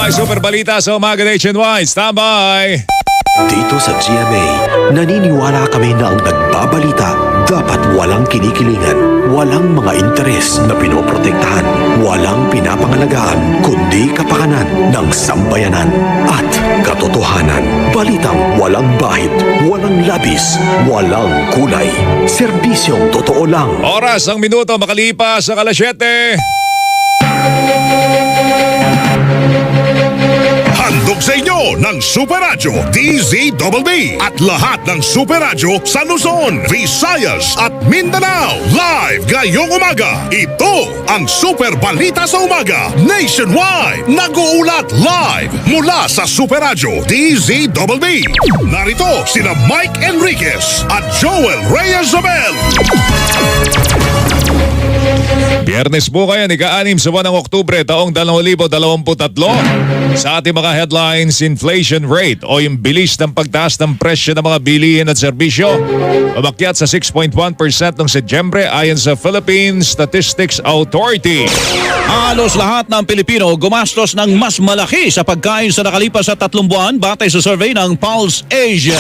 Standby Super Balita sa umaga nationwide. Standby! Dito sa GMA, naniniwala kami na ang nagbabalita dapat walang kinikilingan, walang mga interes na pinoprotektahan, walang pinapangalagaan, kundi kapakanan ng sambayanan at katotohanan. Balitang walang bahid, walang labis, walang kulay. Serbisyong totoo lang. Oras ang minuto makalipas sa alas 7. Handog sa inyo ng Super Radyo DZBB at lahat ng Super Radyo sa Luzon, Visayas at Mindanao. Live ngayong umaga. Ito ang Super Balita sa Umaga Nationwide. Nag-uulat live mula sa Super Radyo DZBB. Narito sina Mike Enriquez at Joel Reyes-Zabel. Biyernes po kayo, ika-6 sa buwan ng Oktubre taong 2023. Sa ating mga headlines, inflation rate o yung bilis ng pagtaas ng presyo ng mga bilihin at serbisyo umakyat sa 6.1% noong Setyembre ayon sa Philippine Statistics Authority. Halos lahat ng Pilipino gumastos ng mas malaki sa pagkain sa nakalipas sa 3 buwan batay sa survey ng Pulse Asia.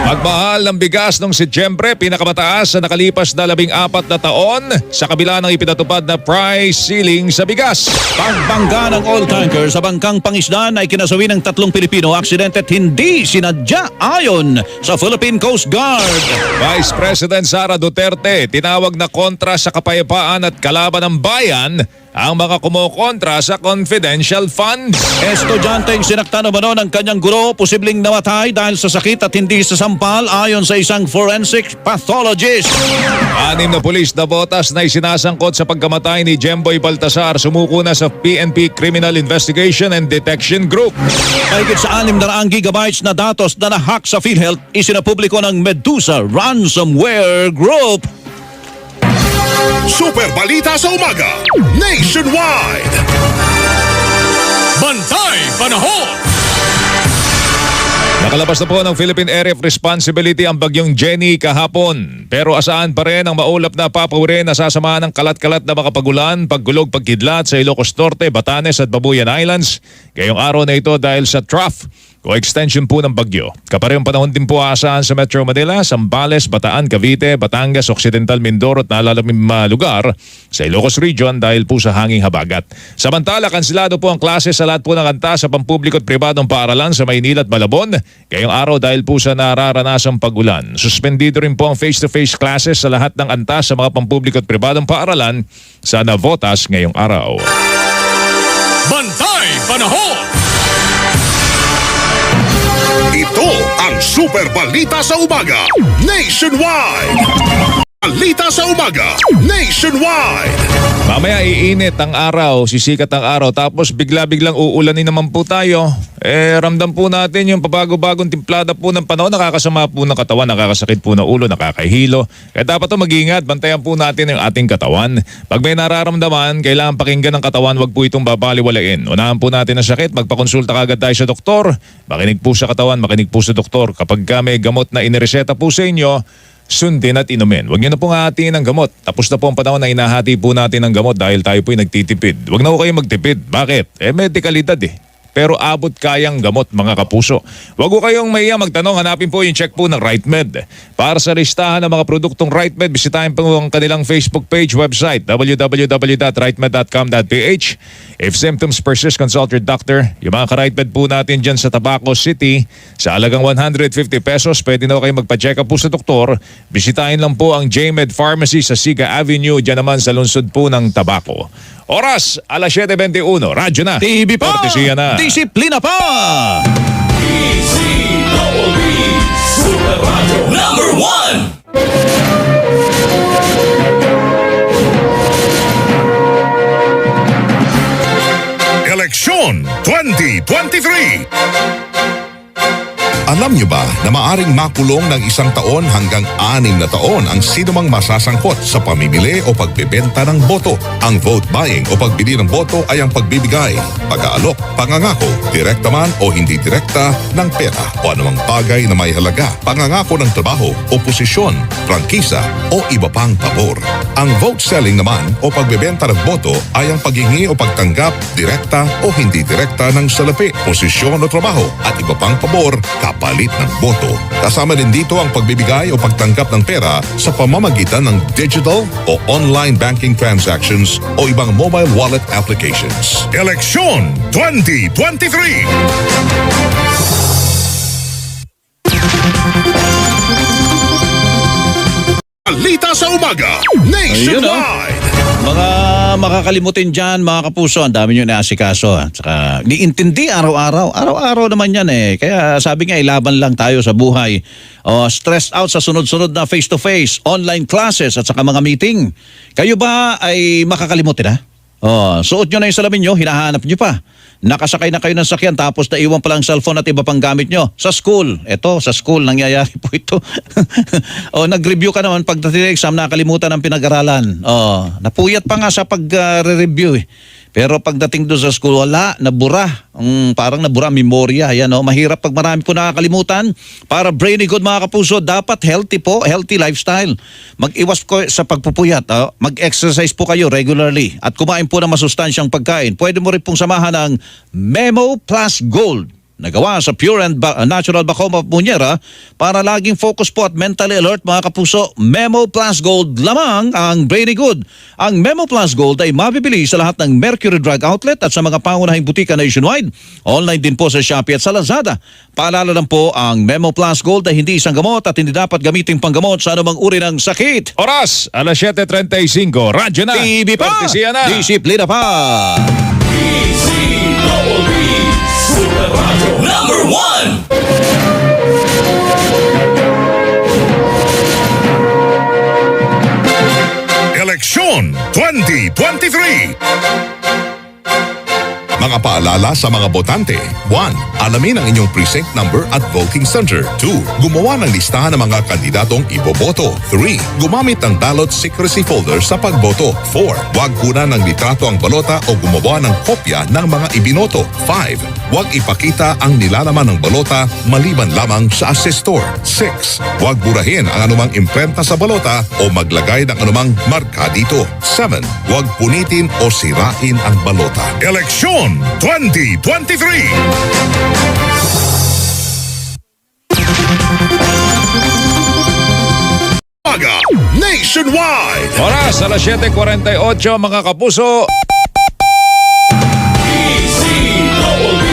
Pagmahal ng bigas noong Setyembre, pinakamataas sa nakalipas na 14 na taon sa kabila ng ipinatupad na price ceiling sa bigas. Pagbangga ng oil tanker sa bangkang pangisdan ay kinasawi ng 3 Pilipino aksidente at hindi sinadya ayon sa Philippine Coast Guard. Vice President Sara Duterte tinawag na kontra sa kapayapaan at kalaban ng bayan ang mga kumokontra sa confidential funds. Estudyanteng sinaktan umano ng kanyang guro, posibleng namatay dahil sa sakit at hindi sa sampal ayon sa isang forensic pathologist. 6 na pulis na botas na isinasangkot sa pagkamatay ni Jemboy Baltasar sumuko na sa PNP Criminal Investigation and Detection Group. Mahigit sa 600 gigabytes na datos na nahack sa PhilHealth isinapubliko ng Medusa Ransomware Group. Super Balita sa Umaga Nationwide. Bantay Panahon. Nakalabas na po ng Philippine Area of Responsibility ang bagyong Jenny kahapon. Pero asaan pa rin ang maulap na papawire na sasamahan ng kalat-kalat na mga pagulan, paggulog, pagkidlat sa Ilocos Norte, Batanes at Babuyan Islands. Ngayong araw na ito dahil sa trough o extension po ng bagyo. Kaparehong panahon din po aasahan sa Metro Manila, Zambales, Bataan, Cavite, Batangas, Occidental Mindoro at nalalaming mga lugar sa Ilocos Region dahil po sa hanging habagat. Samantala, kansilado po ang klase sa lahat po ng kanta sa pampubliko at pribadong paaralan sa Maynila at Malabon. Ngayong araw dahil po sa nararanasang pagulan. Suspendido rin po ang face-to-face classes sa lahat ng antas sa mga pampubliko at pribadong paaralan sa Navotas ngayong araw. Bantay Panahon. Ito ang Super Balita sa Umaga Nationwide. Balita sa Umaga Nationwide. Mamaya iinit ang araw, sisikat ang araw, tapos bigla-biglang uulanin naman po tayo. Ramdam po natin yung pabago-bagong timplada po ng panahon, nakakasama po ng katawan, nakakasakit po ng ulo, nakakahilo. Kaya dapat to mag-ingat, bantayan po natin yung ating katawan. Pag may nararamdaman, kailangan pakinggan ng katawan, wag po itong babaliwalain. Unahan po natin ang sakit, magpakonsulta kagad tayo sa doktor. Makinig po sa katawan, makinig po sa doktor. Kapag may gamot na inireseta po sa inyo, sundin at inumin. Huwag nyo na pong hahatiin ng gamot. Tapos na po ang panahon na inahati po natin ng gamot dahil tayo po'y nagtitipid. Huwag na po kayo magtipid. Bakit? May dekalidad Pero abot kayang gamot mga kapuso. Huwag ko kayong mahiya magtanong, hanapin po yung check po ng RightMed. Para sa listahan ng mga produktong RightMed, bisitahin po ang kanilang Facebook page, website, www.rightmed.com.ph. If symptoms persist, consult your doctor. Yung mga ka-RightMed po natin dyan sa Tabaco City, sa halagang 150 pesos, pwede na kayo magpa-check up po sa doktor. Bisitahin lang po ang JMed Pharmacy sa Siga Avenue, dyan naman sa lungsod po ng Tabaco. Oras, alas 7:21. Radyo na. TV pa! Kortesiya na. Disiplina pa! Super Radio Number 1. Eleksyon 2023. Alam niyo ba na maaring makulong ng 1 taon hanggang 6 na taon ang sinumang masasangkot sa pamimili o pagbebenta ng boto? Ang vote buying o pagbili ng boto ay ang pagbibigay, pag-aalok, pangangako, direkta man o hindi direkta ng pera o anumang bagay na may halaga, pangangako ng trabaho o posisyon, prangkisa o iba pang pabor. Ang vote selling naman o pagbebenta ng boto ay ang paghingi o pagtanggap direkta o hindi direkta ng salapi, posisyon o trabaho at iba pang pabor kapalit ng boto. Kasama din dito ang pagbibigay o pagtanggap ng pera sa pamamagitan ng digital o online banking transactions o ibang mobile wallet applications. Eleksyon 2023! Balita sa umaga, nationwide! Mga makakalimutin dyan, mga kapuso, ang dami nyo naasikaso. At saka, niintindi araw-araw. Araw-araw naman yan eh. Kaya sabi nga, ilaban lang tayo sa buhay. O, stressed out sa sunod-sunod na face-to-face, online classes at saka mga meeting. Kayo ba ay makakalimutin ha? O, suot nyo na yung salamin nyo, hinahanap nyo pa. Nakasakay na kayo ng sakyan tapos naiwan pa lang cellphone at iba pang gamit nyo. Sa school, eto, sa school, nangyayari po ito. O, nag-review ka naman pagdating ng exam, nakalimutan ang pinag-aralan. O, napuyat pa nga sa pag-review eh. Pero pagdating doon sa school, wala, nabura. Parang nabura, memorya. Ayan, oh, mahirap pag marami po nakakalimutan. Para brainy good mga kapuso, dapat healthy po, healthy lifestyle. Mag-iwas ko sa pagpupuyat. Oh. Mag-exercise po kayo regularly. At kumain po ng masustansyang pagkain. Pwede mo rin pong samahan ng Memo Plus Gold. Nagawa sa pure and natural Bacoma Muñera para laging focus po at mentally alert mga kapuso. Memo Plus Gold lamang ang brainy good. Ang Memo Plus Gold ay mabibili sa lahat ng Mercury Drug Outlet at sa mga pangunahing butika nationwide. Online din po sa Shopee at sa Lazada. Paalala lang po, ang Memo Plus Gold ay hindi isang gamot at hindi dapat gamitin panggamot sa anumang uri ng sakit. Oras, alas 7:35. Radyo na. TV pa! Kortesiya na. Disiplina pa! DZWB Super Radio Number 1. Eleksyon 2023! Mga paalala sa mga botante. 1. Alamin ang inyong precinct number at voting center. 2. Gumawa ng listahan ng mga kandidatong iboboto. 3. Gumamit ng ballot secrecy folder sa pagboto. 4. Huwag kunan ng litrato ang balota o gumawa ng kopya ng mga ibinoto. 5. Huwag ipakita ang nilalaman ng balota maliban lamang sa assestor. 6. Huwag burahin ang anumang imprenta sa balota o maglagay ng anumang marka dito. 7. Huwag punitin o sirain ang balota. Eleksyon 2023! Umaga nationwide! Oras, alas 7:48 mga kapuso. DZWB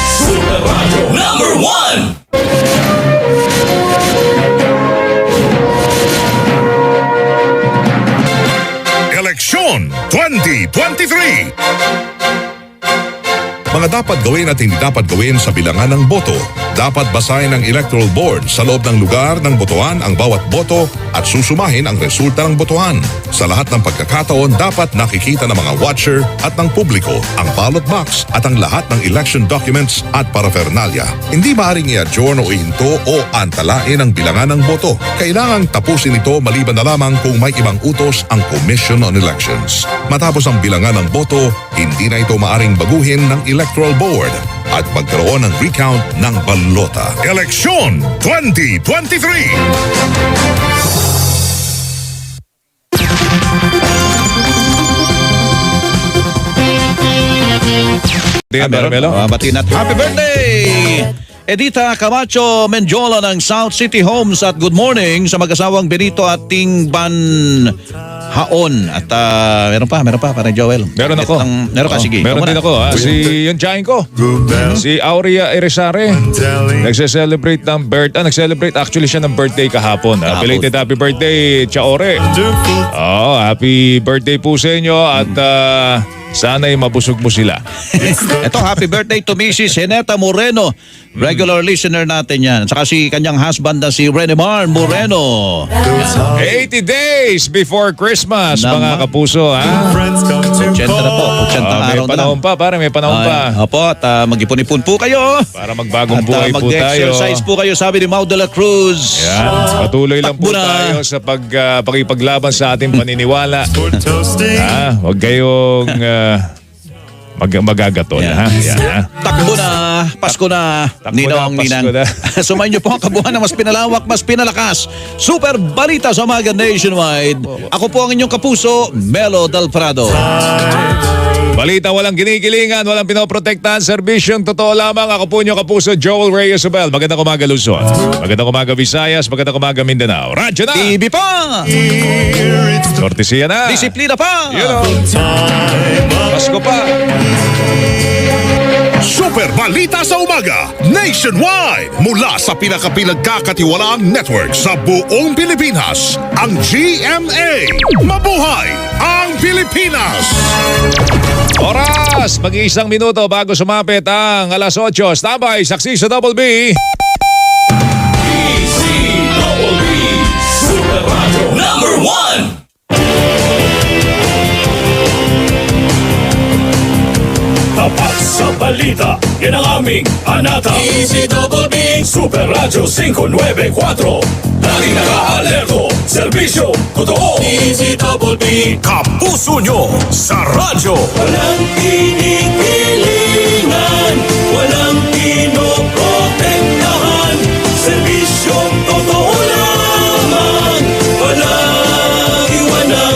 Super Radio Number 1. Eleksyon 2023! Mga dapat gawin at hindi dapat gawin sa bilangan ng boto. Dapat basahin ng Electoral Board sa loob ng lugar ng botohan ang bawat boto at susumahin ang resulta ng botohan. Sa lahat ng pagkakataon, dapat nakikita ng mga watcher at ng publiko ang ballot box at ang lahat ng election documents at paraphernalia. Hindi maaaring i-adjourn o ihinto o antalain ang bilangan ng boto. Kailangang tapusin ito maliban na lamang kung may ibang utos ang Commission on Elections. Matapos ang bilangan ng boto, hindi na ito maaaring baguhin ng Electoral Board at magkaroon ng recount ng balota. Eleksyon 2023! Melo. Bati natin. Happy birthday! Edita Camacho Menjola ng South City Homes at good morning sa mag-asawang Benito at Tingban Haon. At meron pa, parang Joel. Meron ako. Meron ka, sige. Meron din ako. Si yung tiyahin ko. Si Aurea Irizarre. Nagse-celebrate ng nag-celebrate actually siya ng birthday kahapon. Belated happy birthday, Chaore. Happy birthday po sa inyo at sana'y mabusog mo sila. Ito, happy birthday to Mrs. Heneta Moreno. Regular listener natin yan. Saka si kanyang husband na si Renemar Moreno. 80 days before Christmas, mga kapuso. Ha? 80 na po. 80 May araw na lang. panahon pa, pare. May panahon pa. Opo, at mag-ipon-ipon po kayo. Para magbagong At buhay po tayo. mag-exercise po kayo, sabi ni Mau de la Cruz. Yan. Patuloy lang po Takbo na. tayo sa pakipaglaban sa ating paniniwala. Huwag kayong magagatol. Yan. Ha? Yan, ha? Takbo na Pasko na, Takbo Ninong, na, Pasko Ninang. na. Sumayin niyo po ang kabuuan ng mas pinalawak, mas pinalakas. Super balita sa umaga nationwide. Ako po ang inyong kapuso, Melo Del Prado. Balita walang kinikilingan, walang pinoprotektahan, serbisyong totoo lamang. Ako po inyong kapuso, Joel Reyes Abel. Magandang umaga Luzon. Magandang umaga Visayas, magandang umaga Mindanao. Radyo na! TV pa! Kortesiya na! Disiplina pa! You know. Pasko pa! Super Balita sa Umaga Nationwide mula sa pinakapinagkakatiwalaang network sa buong Pilipinas, ang GMA. Mabuhay ang Pilipinas! Oras! Mag-iisang minuto bago sumapit ang alas 8. Standby, saksi sa Double B. DZBB Super Radio number 1. Tapat sa balita, yan ang aming anata. DZBB Super Radio 594. Laging naka-alerto, serbisyo, totoo. DZBB Kapuso nyo sa radyo. Walang kinikilingan, walang pinoprotektahan, serbisyong totoo lamang, walang iwanan.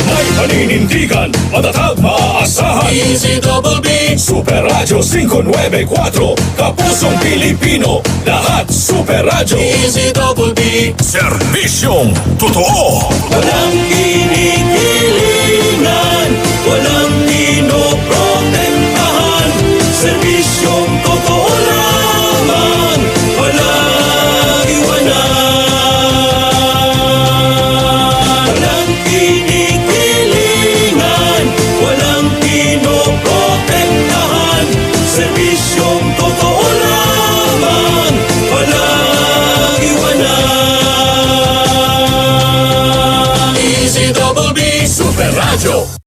May paninindigan, matatag, maaasahan. DZBB Super Radio 594. Kapusong Pilipino, lahat Super Radio. DZBB serbisyong totoo. Walang kinikilingan, walang